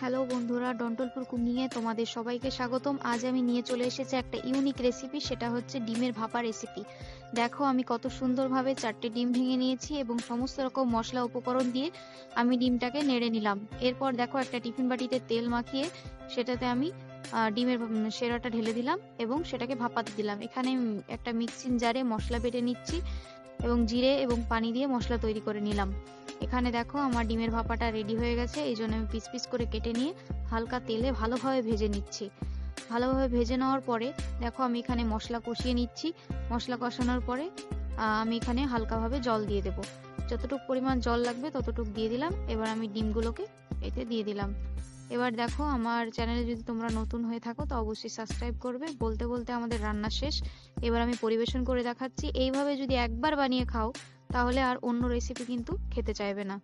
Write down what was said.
Hello বন্ধুরা, ডন্টলপুর কুকিংয়ে তোমাদের সবাইকে স্বাগতম। আজ আমি নিয়ে চলে এসেছি একটা ইউনিক রেসিপি, সেটা হচ্ছে ডিমের ভাপা রেসিপি। দেখো আমি কত সুন্দরভাবে 4টে ডিম ভেঙে নিয়েছি এবং সমস্ত রকম মশলা উপকরণ দিয়ে আমি ডিমটাকে নেড়ে নিলাম। এরপর দেখো একটা টিফিন বাটিতে তেল মাখিয়ে সেটাতে আমি ডিমের সেরাটা ঢেলে দিলাম এবং সেটাকে ভাপাতে দিলাম। এখানে একটা মিক্সিং জারে মশলা বেটে নিচ্ছি এবং জিরে এবং পানি দিয়ে মশলা তৈরি করে নিলাম। এখানে দেখো আমার ডিমের ভাপাটা রেডি হয়ে গেছে, এই জন্য আমি পিস পিস করে কেটে নিয়ে হালকা তেলে ভালোভাবে ভেজে নিচ্ছি। ভালোভাবে ভেজে নেওয়ার পরে দেখো আমি এখানে মশলা কষিয়ে নিচ্ছি। মশলা কষানোর পরে আমি এখানে হালকাভাবে জল দিয়ে দেব। যতটুকু পরিমাণ জল লাগবে ততটুকু দিয়ে দিলাম। এবার আমি ডিমগুলোকে এতে দিয়ে দিলাম। এবার দেখো আমার চ্যানেলে যদি তোমরা নতুন হয়ে থাকো তো অবশ্যই সাবস্ক্রাইব করবে। বলতে বলতে আমাদের রান্না শেষ। এবার আমি পরিবেশন করে দেখাচ্ছি। এইভাবে যদি একবার বানিয়ে খাও তাহলে আর অন্য রেসিপি কিন্তু খেতে চাইবে না।